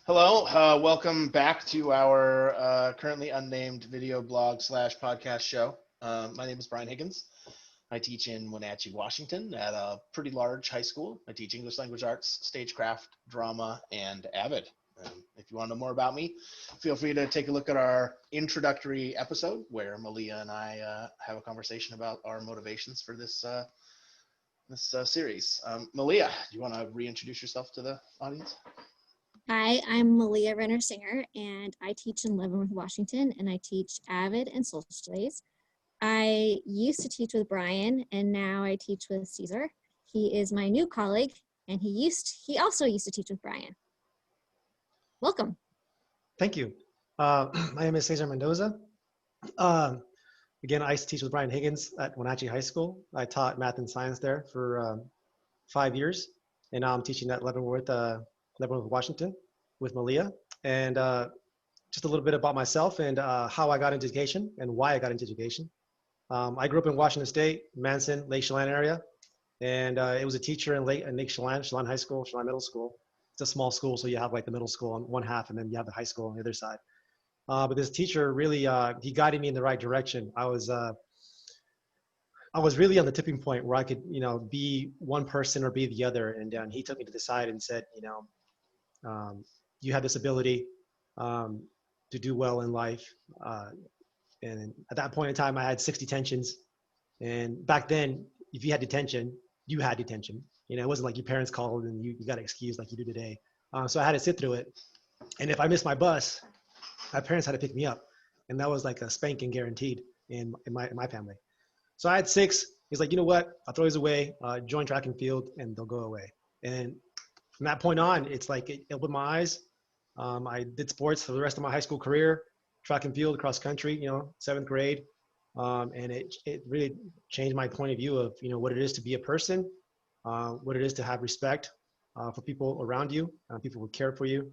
Hello, welcome back to our currently unnamed video blog slash podcast show. My name is Brian Higgins. I teach in Wenatchee, Washington at a pretty large high school. I teach English language arts, stagecraft, drama, and Avid. If you want to know more about me, feel free to take a look at our introductory episode where Malia and I have a conversation about our motivations for this series. Malia, do you want to reintroduce yourself to the audience? Hi, I'm Malia Renner-Singer, and I teach in Leavenworth, Washington, and I teach Avid and Social Studies. I used to teach with Brian, and now I teach with Cesar. He is my new colleague, and he also used to teach with Brian. Welcome. Thank you. My name is Cesar Mendoza. Again, I used to teach with Brian Higgins at Wenatchee High School. I taught math and science there for 5 years, and now I'm teaching at Leavenworth, Washington with Malia. And just a little bit about myself and how I got into education and why I got into education. I grew up in Washington State, Manson, Lake Chelan area, and it was a teacher in Lake Chelan, Chelan High School, Chelan Middle School. It's a small school, so you have like the middle school on one half, and then you have the high school on the other side. But this teacher really, he guided me in the right direction. I was really on the tipping point where I could, be one person or be the other. And he took me to the side and said, you have this ability to do well in life. And at that point in time, I had 6 detentions. And back then, if you had detention, you had detention. It wasn't like your parents called and you got an excuse like you do today. So I had to sit through it. And if I missed my bus, my parents had to pick me up. And that was like a spanking guaranteed in my family. So I had 6. He's like, you know what? I'll throw these away, join track and field, and they'll go away. And from that point on, it's like it opened my eyes. I did sports for the rest of my high school career, track and field, cross country, 7th grade. And it really changed my point of view of, what it is to be a person, what it is to have respect for people around you, people who care for you.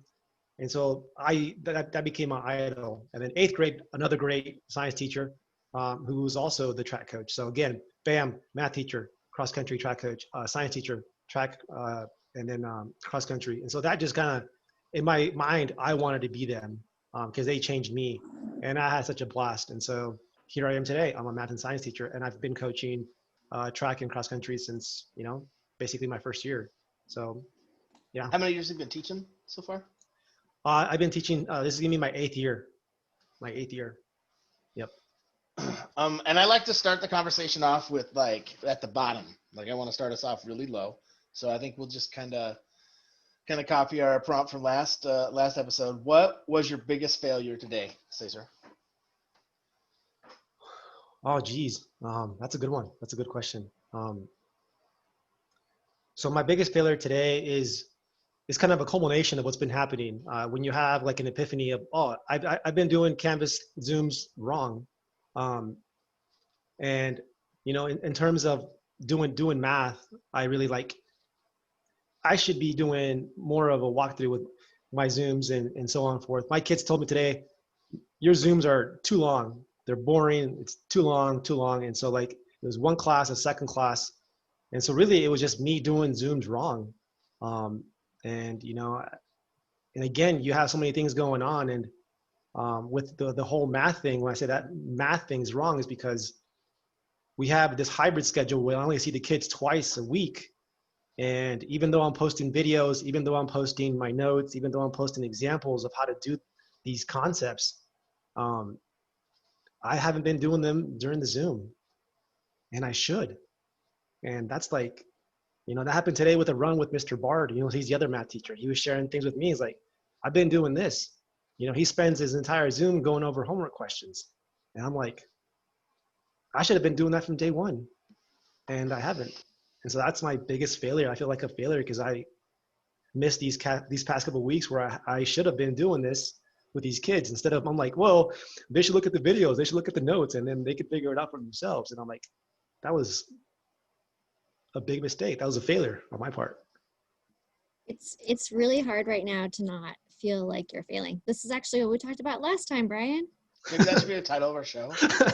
And so that became my idol. And then 8th grade, another great science teacher who was also the track coach. So again, bam, math teacher, cross country track coach, science teacher, track, and then cross country. And so that just kind of, in my mind, I wanted to be them because they changed me. And I had such a blast. And so here I am today. I'm a math and science teacher, and I've been coaching track and cross country since, basically my first year. So, yeah. How many years have you been teaching so far? I've been teaching, this is gonna be my 8th year. Yep. And I like to start the conversation off with like at the bottom. Like I want to start us off really low. So I think we'll just kind of copy our prompt from last episode. What was your biggest failure today, Cesar? Oh, geez. That's a good one. That's a good question. So my biggest failure today is kind of a culmination of what's been happening. When you have like an epiphany of, I've been doing Canvas Zooms wrong. And, in terms of doing math, I really I should be doing more of a walkthrough with my Zooms and so on and forth. My kids told me today, your Zooms are too long. They're boring. It's too long. And so it was one class, a second class. And so really it was just me doing Zooms wrong. And again, you have so many things going on. And with the whole math thing, when I say that math thing is wrong, is because we have this hybrid schedule where I only see the kids twice a week. And even though I'm posting videos, even though I'm posting my notes, even though I'm posting examples of how to do these concepts, I haven't been doing them during the Zoom, and I should. And that's that happened today with a run with Mr. Bard. He's the other math teacher. He was sharing things with me. He's like, I've been doing this. He spends his entire Zoom going over homework questions. And I'm like, I should have been doing that from day one, and I haven't. And so that's my biggest failure. I feel like a failure because I missed these past couple of weeks where I should have been doing this with these kids. Instead of, I'm like, well, they should look at the videos, they should look at the notes, and then they could figure it out for themselves. And I'm like, that was a big mistake. That was a failure on my part. It's really hard right now to not feel like you're failing. This is actually what we talked about last time, Brian. Maybe that should be the title of our show.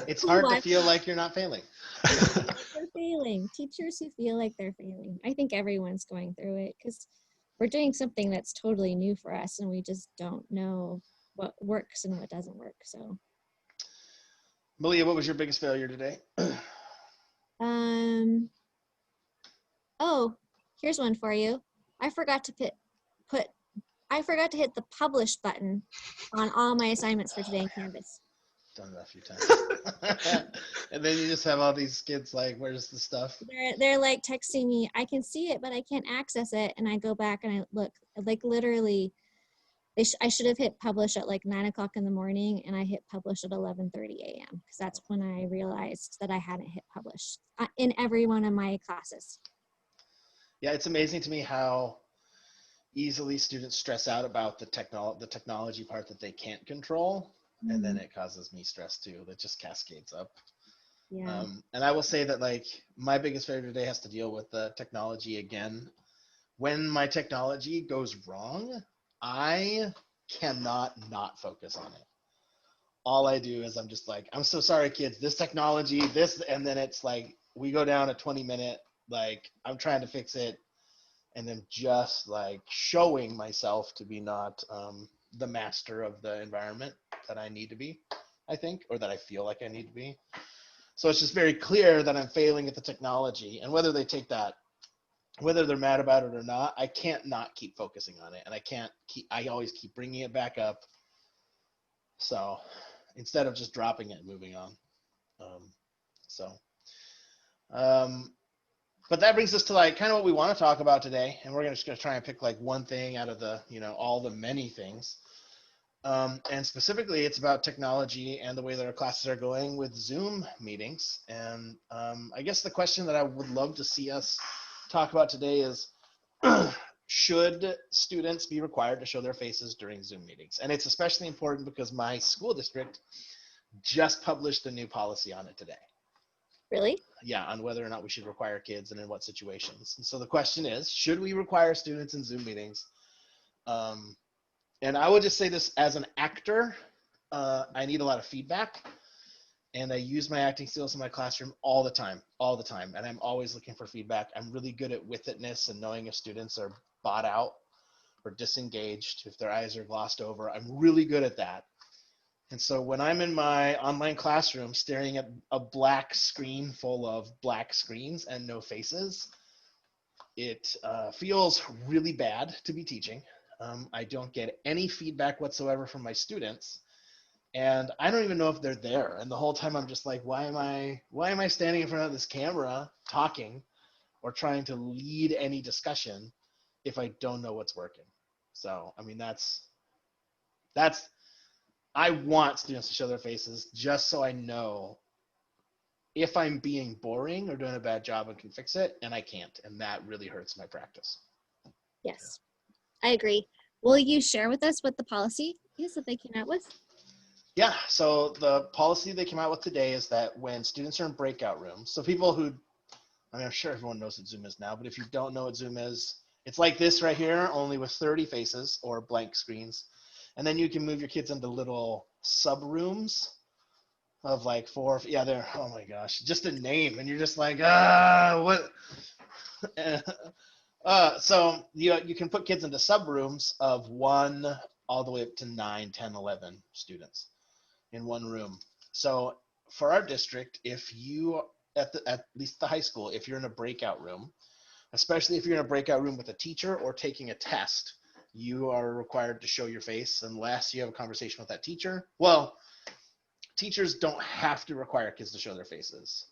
It's hard to feel like you're not failing. They're failing. Teachers who feel like they're failing. I think everyone's going through it because we're doing something that's totally new for us, and we just don't know what works and what doesn't work. So, Malia, what was your biggest failure today? Oh, here's one for you. I forgot to I forgot to hit the publish button on all my assignments for today in Canvas. Done that a few times. And then you just have all these kids like, where's the stuff? They're like texting me, I can see it, but I can't access it. And I go back and I look, like literally, I should have hit publish at like 9 o'clock in the morning, and I hit publish at 11:30 a.m. because that's when I realized that I hadn't hit publish in every one of my classes. Yeah, it's amazing to me how easily students stress out about the technology part that they can't control, and then it causes me stress too. That just cascades up. Yeah. And I will say that like my biggest failure today has to deal with the technology again. When my technology goes wrong, I cannot not focus on it. All I do is I'm just like, I'm so sorry, kids, this technology, this, and then it's like, we go down a 20-minute, like, I'm trying to fix it, and then just like showing myself to be not the master of the environment that I need to be, I think, or that I feel like I need to be. So it's just very clear that I'm failing at the technology, and whether they take that, whether they're mad about it or not, I can't not keep focusing on it, and I always keep bringing it back up. So instead of just dropping it and moving on. But that brings us to like kind of what we want to talk about today. And we're just going to try and pick like one thing out of the, all the many things. And specifically it's about technology and the way that our classes are going with Zoom meetings. And I guess the question that I would love to see us talk about today is, should students be required to show their faces during Zoom meetings? And it's especially important because my school district just published a new policy on it today. Really? Yeah, on whether or not we should require kids and in what situations. And so the question is, should we require students in Zoom meetings? And I would just say this as an actor, I need a lot of feedback. And I use my acting skills in my classroom all the time. And I'm always looking for feedback. I'm really good at with itness and knowing if students are bought out or disengaged, if their eyes are glossed over. I'm really good at that. And so when I'm in my online classroom staring at a black screen full of black screens and no faces, it feels really bad to be teaching. I don't get any feedback whatsoever from my students. And I don't even know if they're there. And the whole time I'm just like, why am I standing in front of this camera talking or trying to lead any discussion if I don't know what's working? So, I mean, I want students to show their faces just so I know if I'm being boring or doing a bad job and can fix it, and I can't. And that really hurts my practice. Yes, I agree. Will you share with us what the policy is that they came out with? Yeah, so the policy they came out with today is that when students are in breakout rooms, so people who, I mean, I'm sure everyone knows what Zoom is now, but if you don't know what Zoom is, it's like this right here, only with 30 faces or blank screens. And then you can move your kids into little sub rooms of like they're, oh my gosh, just a name. And you're just like, what? So you can put kids into sub rooms of 1 all the way up to 9, 10, 11 students in one room. So for our district, if you at least the high school, if you're in a breakout room, especially if you're in a breakout room with a teacher or taking a test, you are required to show your face unless you have a conversation with that teacher. Well, teachers don't have to require kids to show their faces,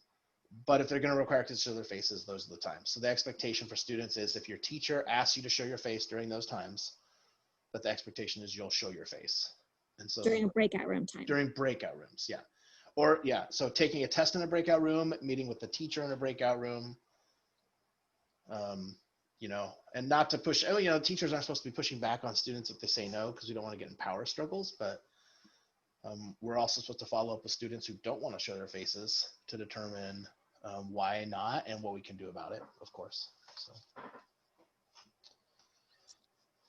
but if they're going to require kids to show their faces, those are the times. So the expectation for students is if your teacher asks you to show your face during those times, that the expectation is you'll show your face. And so during a breakout room time. During breakout rooms, yeah. Or yeah, so taking a test in a breakout room, meeting with the teacher in a breakout room, and not to push, teachers aren't supposed to be pushing back on students if they say no, because we don't want to get in power struggles, but we're also supposed to follow up with students who don't want to show their faces to determine why not and what we can do about it, of course.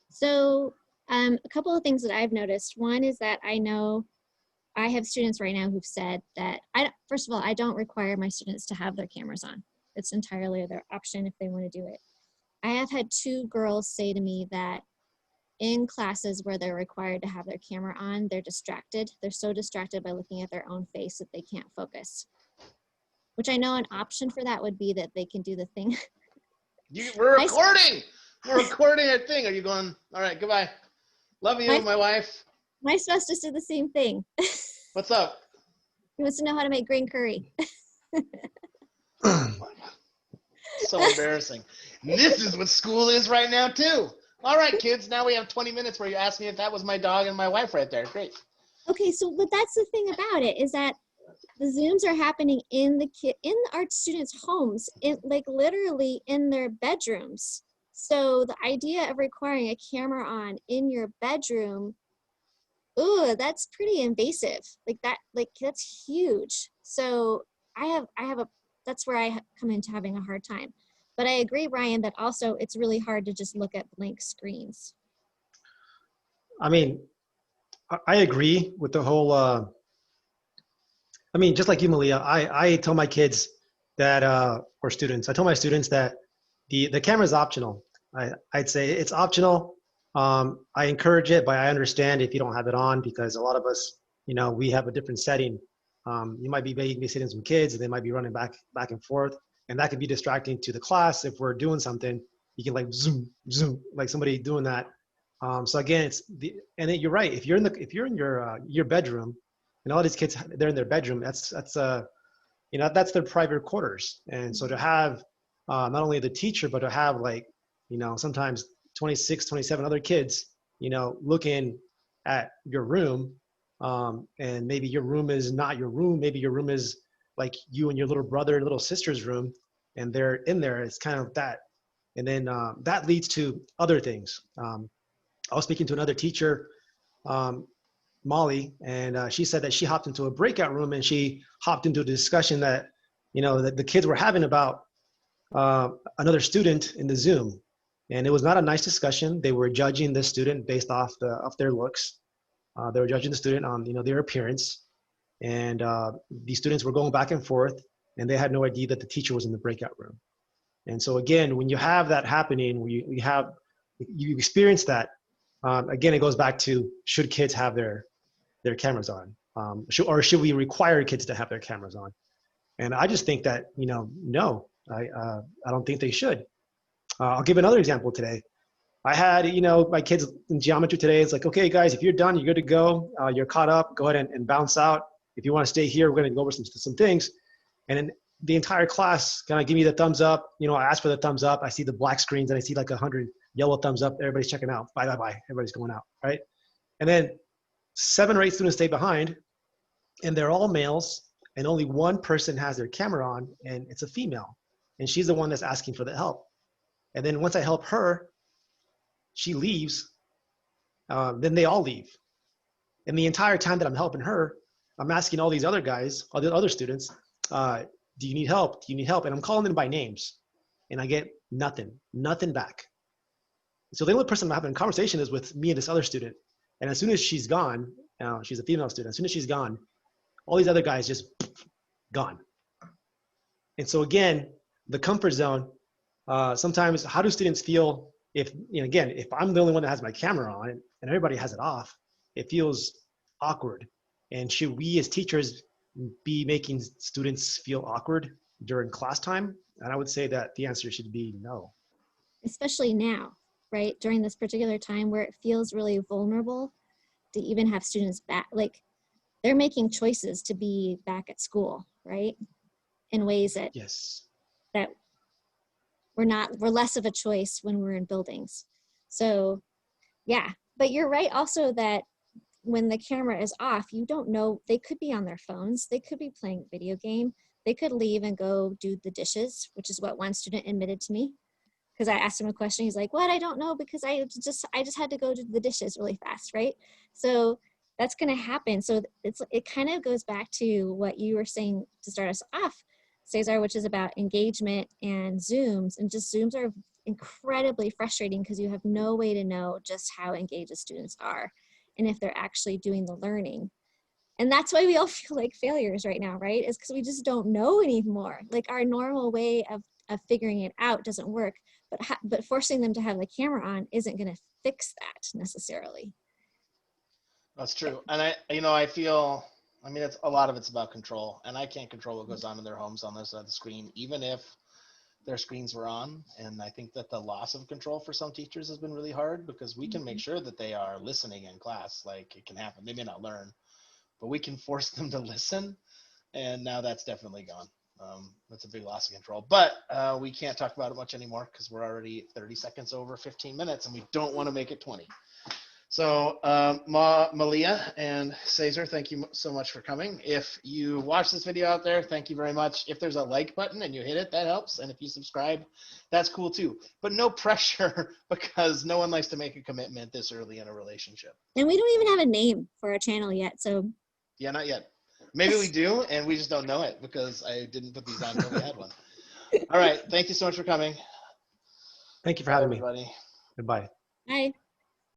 So a couple of things that I've noticed. One is that I know I have students right now who've said that, first of all, I don't require my students to have their cameras on. It's entirely their option if they want to do it. I have had 2 girls say to me that in classes where they're required to have their camera on, they're distracted. They're so distracted by looking at their own face that they can't focus. Which I know an option for that would be that they can do the thing. We're My- recording. We're recording a thing. Are you going? All right, goodbye. Love you, my wife. My spouse just did the same thing. What's up? He wants to know how to make green curry. So embarrassing. And this is what school is right now, too. All right, kids, now we have 20 minutes where you ask me if that was my dog and my wife right there. Great. Okay, so but that's the thing about it, is that the Zooms are happening in our students' homes, like literally in their bedrooms. So the idea of requiring a camera on in your bedroom, ooh, that's pretty invasive. That's huge. So that's where I come into having a hard time. But I agree, Ryan, that also it's really hard to just look at blank screens. I mean, I agree with the whole, just like you, Malia, I tell my kids that, or students, I tell my students that the camera is optional. I'd say it's optional. I encourage it, but I understand if you don't have it on, because a lot of us, we have a different setting. You might be babysitting some kids, and they might be running back and forth, and that could be distracting to the class. If we're doing something, you can like zoom, like somebody doing that. So again, and then you're right. If you're in your bedroom, and all these kids, they're in their bedroom, that's their private quarters. And so to have not only the teacher, but to have sometimes 26, 27 other kids, looking at your room, and maybe your room is not your room. Maybe your room is like you and your little brother, little sister's room, and they're in there. It's kind of that. And then that leads to other things. I was speaking to another teacher, Molly, and she said that she hopped into a breakout room, and she hopped into a discussion that, that the kids were having about another student in the Zoom. And it was not a nice discussion. They were judging the student based off their looks. They were judging the student on, their appearance. And these students were going back and forth, and they had no idea that the teacher was in the breakout room. And so again, when you have that happening, when you experience that, again, it goes back to, should kids have their cameras on? Or should we require kids to have their cameras on? And I just think that, no, I don't think they should. I'll give another example today. I had, my kids in geometry today. It's like, okay, guys, if you're done, you're good to go. You're caught up. Go ahead and bounce out. If you want to stay here, we're going to go over some things. And then the entire class kind of give me the thumbs up. I ask for the thumbs up. I see the black screens, and I see like 100 yellow thumbs up. Everybody's checking out. Bye, bye, bye. Everybody's going out, right? And then 7 or 8 students stay behind, and they're all males, and only one person has their camera on, and it's a female. And she's the one that's asking for the help. And then once I help her, she leaves. Then they all leave. And the entire time that I'm helping her, I'm asking all these other guys, all the other students, do you need help? Do you need help? And I'm calling them by names, and I get nothing back. So the only person I'm having a conversation is with me and this other student. And as soon as she's gone, she's a female student, as soon as she's gone, all these other guys just gone. And so again, the comfort zone, sometimes how do students feel if, again, if I'm the only one that has my camera on and everybody has it off, it feels awkward. And should we as teachers be making students feel awkward during class time? And I would say that the answer should be no. Especially now, right? During this particular time where it feels really vulnerable to even have students back, like they're making choices to be back at school, right? In ways that, yes, that we're less of a choice when we're in buildings. So yeah, but you're right also that when the camera is off, you don't know, they could be on their phones, they could be playing a video game, they could leave and go do the dishes, which is what one student admitted to me. Because I asked him a question, he's like, what? I don't know, because I just had to go do the dishes really fast, right? So that's gonna happen. So it kind of goes back to what you were saying to start us off, Cesar, which is about engagement and Zooms. And just Zooms are incredibly frustrating because you have no way to know just how engaged the students are and if they're actually doing the learning. And that's why we all feel like failures right now, right? Is because we just don't know anymore. Like our normal way of figuring it out doesn't work. but forcing them to have the camera on isn't going to fix that necessarily. That's true. And I feel, it's a lot of it's about control, and I can't control what goes on in their homes on this side of the screen, even if their screens were on. And I think that the loss of control for some teachers has been really hard, because we can make sure that they are listening in class. Like, it can happen. They may not learn, but we can force them to listen. And now that's definitely gone. That's a big loss of control, but we can't talk about it much anymore because we're already 30 seconds over 15 minutes and we don't want to make it 20. So Malia and Cesar, thank you so much for coming. If you watch this video out there, thank you very much. If there's a like button and you hit it, that helps. And if you subscribe, that's cool too. But no pressure, because no one likes to make a commitment this early in a relationship. And we don't even have a name for our channel yet, so. Yeah, not yet. Maybe we do, and we just don't know it because I didn't put these on until we had one. All right. Thank you so much for coming. Thank you for having me. Everybody. Goodbye. Bye.